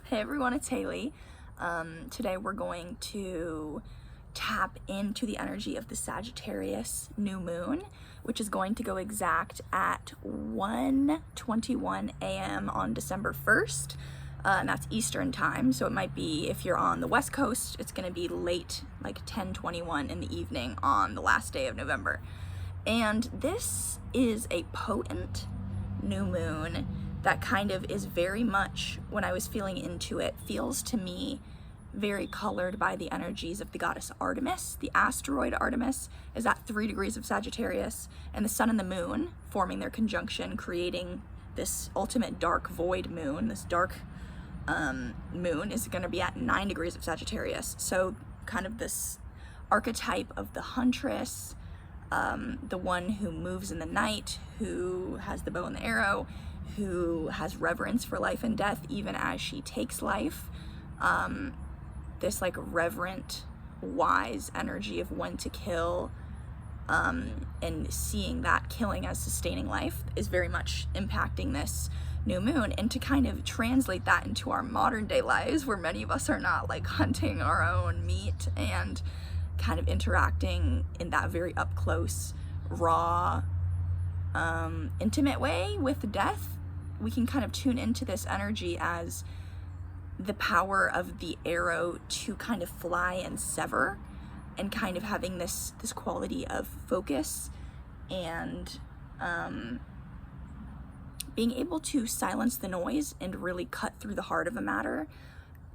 Hey everyone, it's Haley. Today we're going to tap into the energy of the Sagittarius New Moon, which is going to go exact at 1:21 a.m. on December 1st. And that's Eastern time, so it might be, if you're on the West Coast, it's going to be late, like 10:21 in the evening on the last day of November. And this is a potent new moon that kind of is very much, when I was feeling into it, feels to me very colored by the energies of the goddess Artemis. The asteroid Artemis is at 3 degrees of Sagittarius, and the sun and the moon forming their conjunction, creating this ultimate dark void moon. This dark moon is going to be at 9 degrees of Sagittarius. So kind of this archetype of the Huntress, the one who moves in the night, who has the bow and the arrow, who has reverence for life and death even as she takes life. This like reverent, wise energy of when to kill, and seeing that killing as sustaining life is very much impacting this new moon. And to kind of translate that into our modern day lives, where many of us are not like hunting our own meat and kind of interacting in that very up close, raw, intimate way with death, we can kind of tune into this energy as the power of the arrow to kind of fly and sever, and kind of having this quality of focus and being able to silence the noise and really cut through the heart of a matter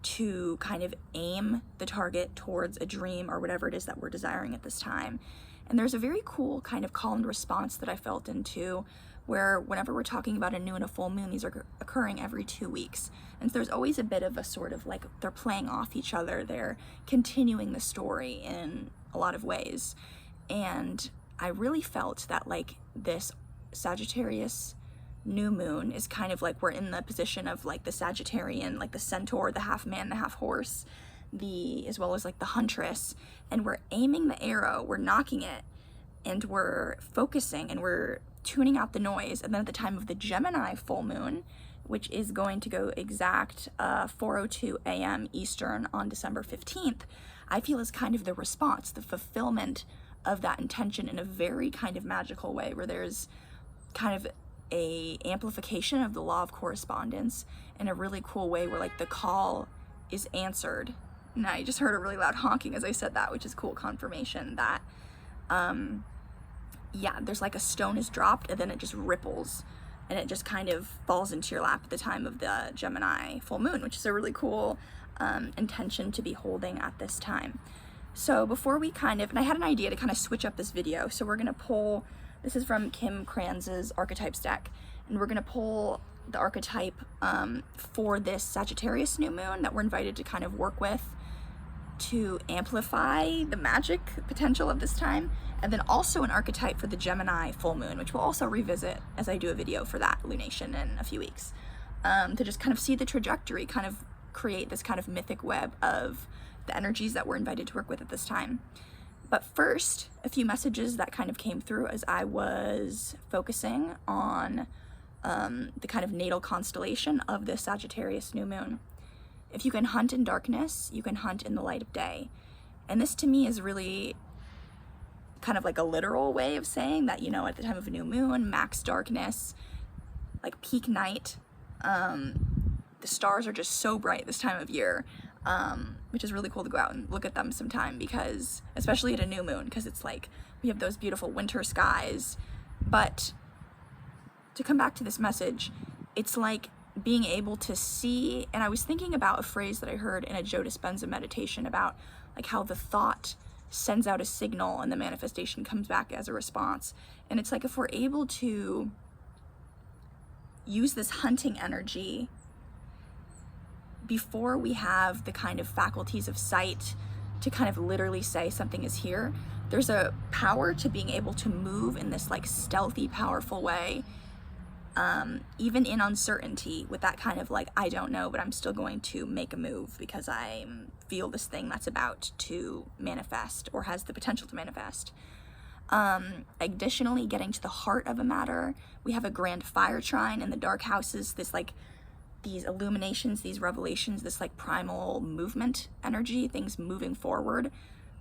to kind of aim the target towards a dream or whatever it is that we're desiring at this time. And there's a very cool kind of call and response that I felt into, where whenever we're talking about a new and a full moon, these are occurring every 2 weeks. And so there's always a bit of a sort of like, they're playing off each other, they're continuing the story in a lot of ways. And I really felt that like this Sagittarius new moon is kind of like, we're in the position of like the Sagittarian, like the centaur, the half man, the half horse, as well as like the huntress, and we're aiming the arrow, we're knocking it, and we're focusing, and we're tuning out the noise. And then at the time of the Gemini full moon, which is going to go exact 4:02 a.m. Eastern on December 15th, I feel is kind of the response, the fulfillment of that intention in a very kind of magical way, where there's kind of a amplification of the law of correspondence in a really cool way, where like the call is answered. And I just heard a really loud honking as I said that, which is cool confirmation that yeah, there's like a stone is dropped and then it just ripples and it just kind of falls into your lap at the time of the Gemini full moon, which is a really cool intention to be holding at this time. So before we and I had an idea to kind of switch up this video, so we're gonna pull, this is from Kim Kranz's archetypes deck, and we're gonna pull the archetype for this Sagittarius new moon that we're invited to kind of work with to amplify the magic potential of this time, and then also an archetype for the Gemini full moon, which we'll also revisit as I do a video for that lunation in a few weeks, to just kind of see the trajectory, kind of create this kind of mythic web of the energies that we're invited to work with at this time. But first, a few messages that kind of came through as I was focusing on the kind of natal constellation of this Sagittarius new moon. If you can hunt in darkness, you can hunt in the light of day. And this to me is really kind of like a literal way of saying that, you know, at the time of a new moon, max darkness, like peak night, the stars are just so bright this time of year, which is really cool to go out and look at them sometime, because especially at a new moon, because it's like we have those beautiful winter skies. But to come back to this message, it's like being able to see, and I was thinking about a phrase that I heard in a Joe Dispenza meditation about like how the thought sends out a signal and the manifestation comes back as a response. And it's like, if we're able to use this hunting energy before we have the kind of faculties of sight to kind of literally say something is here, there's a power to being able to move in this like stealthy, powerful way, even in uncertainty, with that kind of like, I don't know, but I'm still going to make a move because I feel this thing that's about to manifest or has the potential to manifest. Additionally, getting to the heart of a matter, we have a grand fire trine in the dark houses, this like these illuminations, these revelations, this like primal movement energy, things moving forward,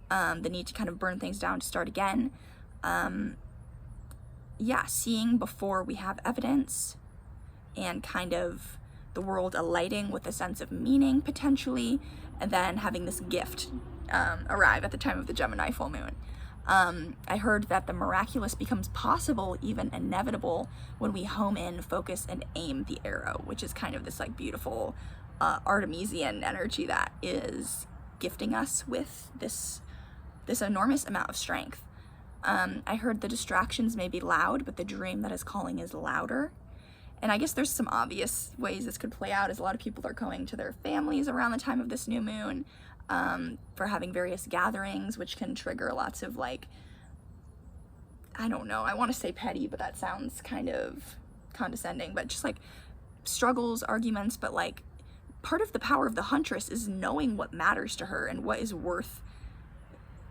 the need to kind of burn things down to start again. Yeah, seeing before we have evidence, and kind of the world alighting with a sense of meaning potentially, and then having this gift arrive at the time of the Gemini full moon. I heard that the miraculous becomes possible, even inevitable, when we home in, focus, and aim the arrow, which is kind of this like beautiful Artemisian energy that is gifting us with this enormous amount of strength. I heard the distractions may be loud, but the dream that is calling is louder. And I guess there's some obvious ways this could play out, as a lot of people are going to their families around the time of this new moon, for having various gatherings, which can trigger lots of like, I don't know, I want to say petty, but that sounds kind of condescending, but just like struggles, arguments. But like, part of the power of the Huntress is knowing what matters to her and what is worth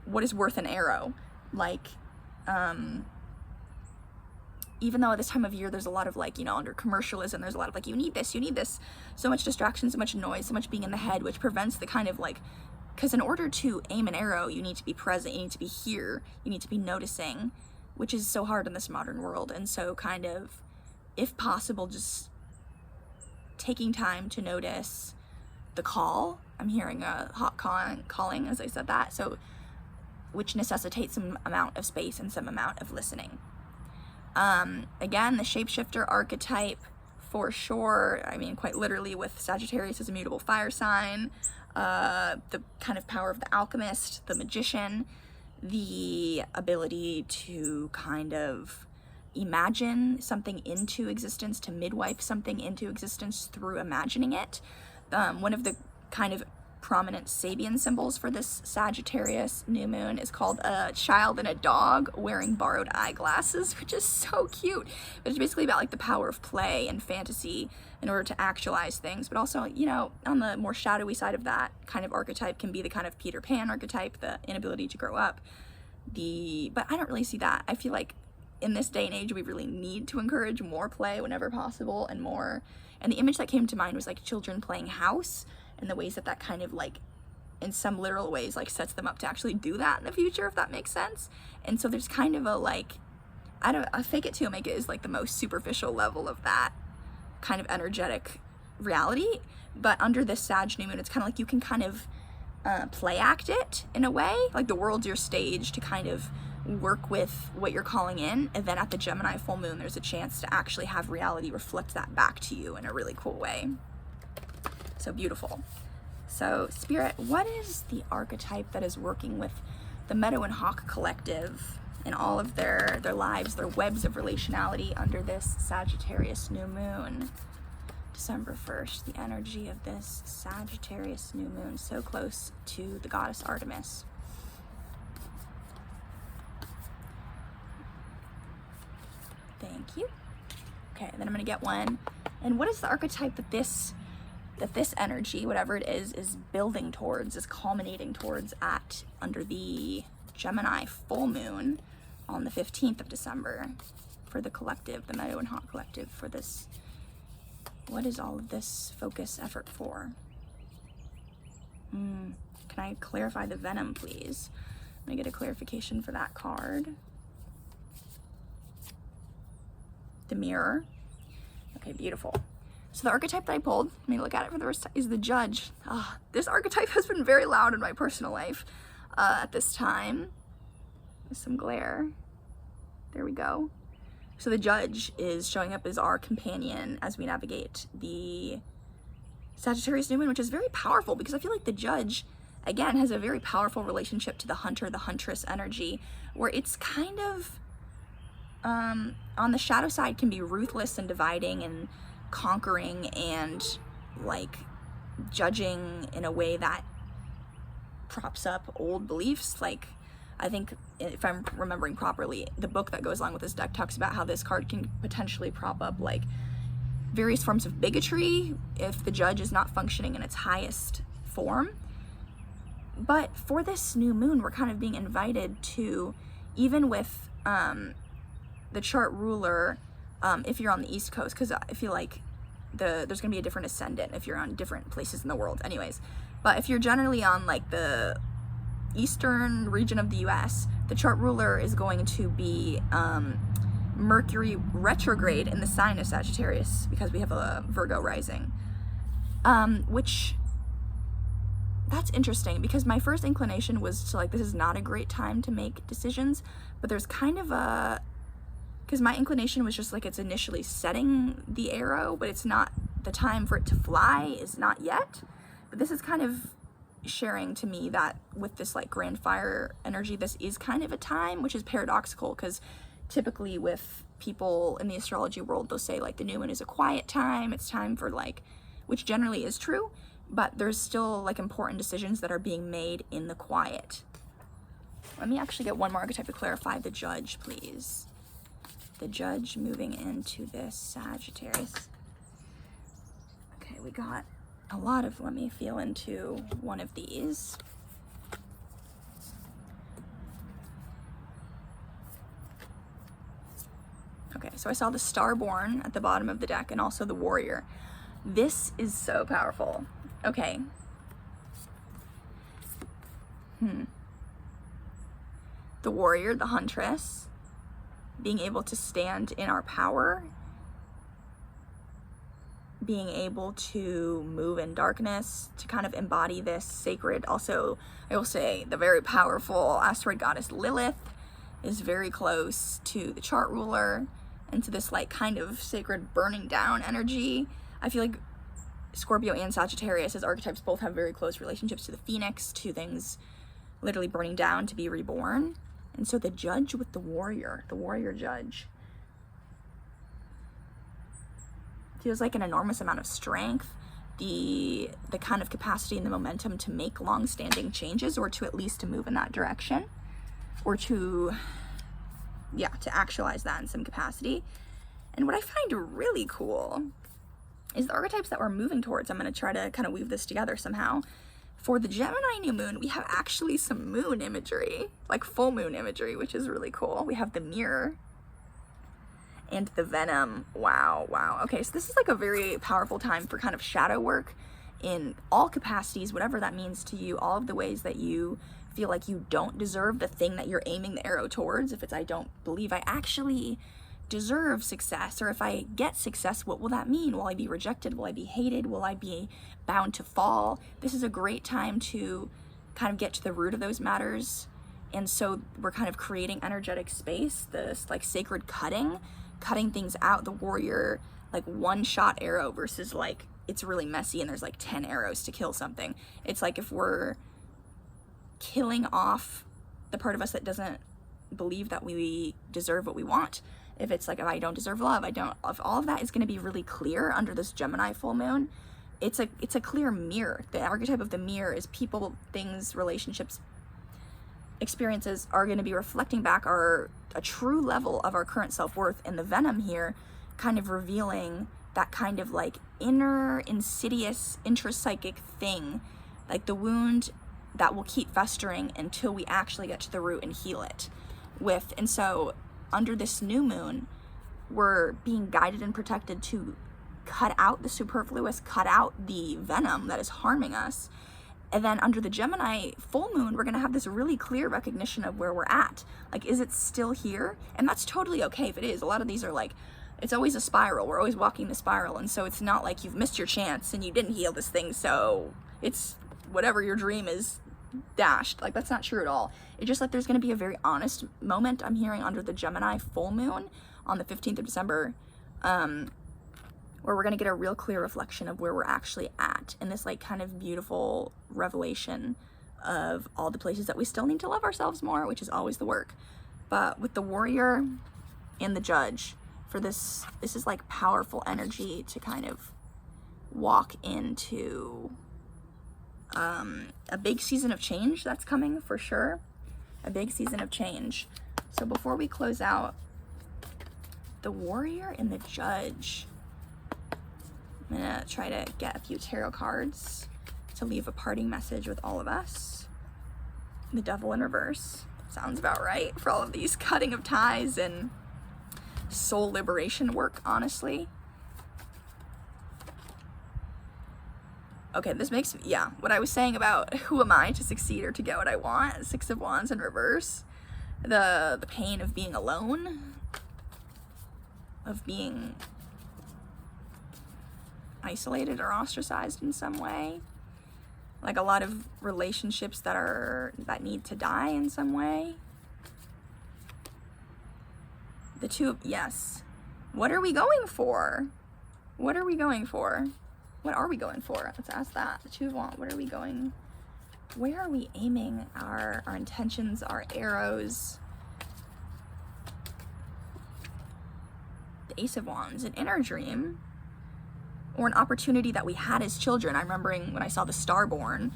an arrow. Like, even though at this time of year there's a lot of like, you know, under commercialism, there's a lot of like, you need this, so much distraction, so much noise, so much being in the head, which prevents the kind of like, because in order to aim an arrow, you need to be present, you need to be here, you need to be noticing, which is so hard in this modern world. And so kind of, if possible, just taking time to notice the call. I'm hearing a hot calling as I said that, so which necessitates some amount of space and some amount of listening. Again, the shapeshifter archetype for sure. I mean, quite literally, with Sagittarius as a mutable fire sign, the kind of power of the alchemist, the magician, the ability to kind of imagine something into existence, to midwife something into existence through imagining it. One of the kind of prominent Sabian symbols for this Sagittarius new moon is called a child and a dog wearing borrowed eyeglasses, which is so cute. But it's basically about like the power of play and fantasy in order to actualize things. But also, you know, on the more shadowy side of that kind of archetype can be the kind of Peter Pan archetype, the inability to grow up. But I don't really see that. I feel like in this day and age, we really need to encourage more play whenever possible, and more. And the image that came to mind was like children playing house, and the ways that that kind of like, in some literal ways, like sets them up to actually do that in the future, if that makes sense. And so there's kind of a like, a fake it till make it is like the most superficial level of that kind of energetic reality. But under this Sag new moon, it's kind of like you can kind of play act it in a way, like the world's your stage to kind of work with what you're calling in, and then at the Gemini full moon there's a chance to actually have reality reflect that back to you in a really cool way. So beautiful. So Spirit, what is the archetype that is working with the Meadow and Hawk collective in all of their lives, their webs of relationality under this Sagittarius new moon? December 1st, the energy of this Sagittarius new moon, so close to the goddess Artemis. Thank you. Okay, then I'm gonna get one. And what is the archetype that this energy, whatever it is building towards, is culminating towards at under the Gemini full moon on the 15th of December for the collective, the Meadow and Hawk collective, for this? What is all of this focus effort for? Can I clarify the venom, please? Let me get a clarification for that card. The mirror. Okay, beautiful. So the archetype that I pulled, let me look at it for the first time, is the Judge. This archetype has been very loud in my personal life at this time. There's some glare. There we go. So the Judge is showing up as our companion as we navigate the Sagittarius new moon, which is very powerful because I feel like the Judge, again, has a very powerful relationship to the Hunter, the Huntress energy, where it's kind of, on the shadow side, can be ruthless and dividing and conquering and like judging in a way that props up old beliefs. Like, I think, if I'm remembering properly, the book that goes along with this deck talks about how this card can potentially prop up like various forms of bigotry if the Judge is not functioning in its highest form. But for this new moon, we're kind of being invited to, even with the chart ruler, if you're on the East Coast, because I feel like there's gonna be a different ascendant if you're on different places in the world anyways. But if you're generally on like the eastern region of the US, the chart ruler is going to be Mercury retrograde in the sign of Sagittarius, because we have a Virgo rising. Which, that's interesting, because my first inclination was to like, this is not a great time to make decisions, but there's kind of a, because my inclination was just like, it's initially setting the arrow, but it's not, the time for it to fly is not yet. But this is kind of sharing to me that with this like grand fire energy, this is kind of a time, which is paradoxical, because typically with people in the astrology world, they'll say like the new moon is a quiet time, it's time for like, which generally is true, but there's still like important decisions that are being made in the quiet. Let me actually get one more archetype to clarify. The Judge, please. The Judge moving into this Sagittarius. Okay, we got a lot of, let me feel into one of these. Okay, so I saw the Starborn at the bottom of the deck and also the Warrior. This is so powerful. Okay. The Warrior, the Huntress, being able to stand in our power, being able to move in darkness, to kind of embody this sacred. Also, I will say the very powerful asteroid goddess Lilith is very close to the chart ruler and to this like kind of sacred burning down energy. I feel like Scorpio and Sagittarius as archetypes both have very close relationships to the Phoenix, to things literally burning down to be reborn. And so the Judge with the Warrior Judge, feels like an enormous amount of strength, the kind of capacity and the momentum to make long-standing changes, or to at least to move in that direction, or to actualize that in some capacity. And what I find really cool is the archetypes that we're moving towards. I'm going to try to kind of weave this together somehow. For the Gemini new moon, we have actually some moon imagery, like full moon imagery, which is really cool. We have the mirror and the venom. Wow. Okay, so this is like a very powerful time for kind of shadow work in all capacities, whatever that means to you, all of the ways that you feel like you don't deserve the thing that you're aiming the arrow towards. If it's, I don't believe I actually deserve success, or if I get success, what will that mean? Will I be rejected? Will I be hated? Will I be bound to fall? This is a great time to kind of get to the root of those matters. And so we're kind of creating energetic space, this like sacred cutting things out. The Warrior, like one shot arrow versus like it's really messy and there's like 10 arrows to kill something. It's like if we're killing off the part of us that doesn't believe that we deserve what we want. If it's like, if I don't deserve love, if all of that is going to be really clear under this Gemini full moon, it's a clear mirror. The archetype of the mirror is people, things, relationships, experiences are going to be reflecting back a true level of our current self-worth. And the venom here kind of revealing that kind of like inner insidious intrapsychic thing, like the wound that will keep festering until we actually get to the root and heal it with. And so under this new moon, we're being guided and protected to cut out the superfluous, cut out the venom that is harming us. And then under the Gemini full moon, we're going to have this really clear recognition of where we're at. Like, is it still here? And that's totally okay if it is. A lot of these are like, it's always a spiral. We're always walking the spiral. And so it's not like you've missed your chance and you didn't heal this thing, so it's whatever your dream is dashed. Like, that's not true at all. It's just like there's going to be a very honest moment I'm hearing under the Gemini full moon on the 15th of December, where we're going to get a real clear reflection of where we're actually at in this like kind of beautiful revelation of all the places that we still need to love ourselves more, which is always the work. But with the Warrior and the Judge, for this is like powerful energy to kind of walk into a big season of change that's coming for sure. A big season of change. So before we close out, the Warrior and the Judge, I'm gonna try to get a few tarot cards to leave a parting message with all of us. The Devil in reverse. Sounds about right for all of these cutting of ties and soul liberation work, honestly. Okay, this makes, yeah, what I was saying about who am I to succeed or to get what I want, Six of Wands in reverse, the pain of being alone, of being isolated or ostracized in some way, like a lot of relationships that need to die in some way. The Two of, yes. What are we going for? What are we going for? What are we going for? Let's ask that. The Two of Wands, what are we going? Where are we aiming our intentions, our arrows? The Ace of Wands, an inner dream or an opportunity that we had as children. I'm remembering when I saw the Starborn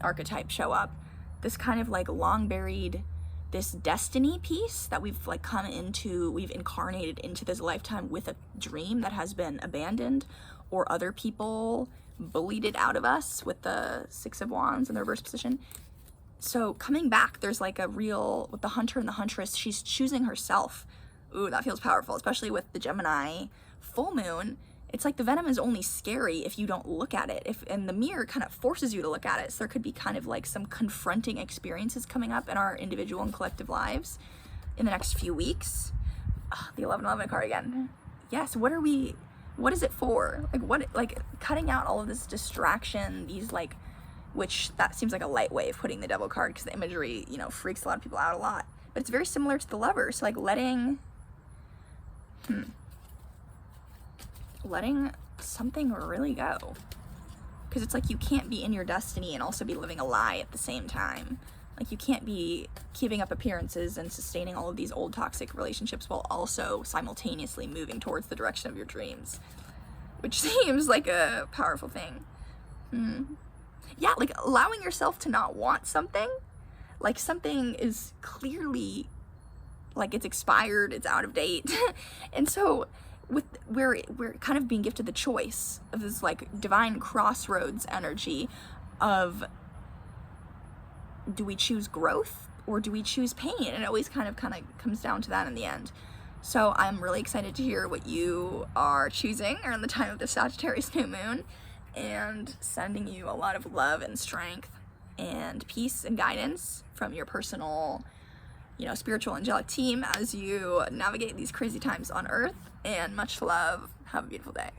archetype show up, this kind of like long buried, this destiny piece that we've like come into, we've incarnated into this lifetime with a dream that has been abandoned, or other people bullied it out of us with the Six of Wands in the reverse position. So coming back, there's like a real, with the Hunter and the Huntress, she's choosing herself. Ooh, that feels powerful, especially with the Gemini Full Moon. It's like the venom is only scary if you don't look at it. And the mirror kind of forces you to look at it. So there could be kind of like some confronting experiences coming up in our individual and collective lives in the next few weeks. Oh, the 1111 card again. Yes, what is it for? Like cutting out all of this distraction, these like, which that seems like a light way of putting the Devil card, because the imagery, you know, freaks a lot of people out a lot. But it's very similar to the Lover. So like letting something really go, because it's like you can't be in your destiny and also be living a lie at the same time. Like you can't be keeping up appearances and sustaining all of these old toxic relationships while also simultaneously moving towards the direction of your dreams, which seems like a powerful thing. Yeah, like allowing yourself to not want something, like something is clearly like it's expired, it's out of date. And so we're kind of being gifted the choice of this like divine crossroads energy of, do we choose growth or do we choose pain? And it always kind of comes down to that in the end. So I'm really excited to hear what you are choosing around the time of the Sagittarius New Moon, and sending you a lot of love and strength and peace and guidance from your personal, you know, spiritual angelic team as you navigate these crazy times on Earth. And much love. Have a beautiful day.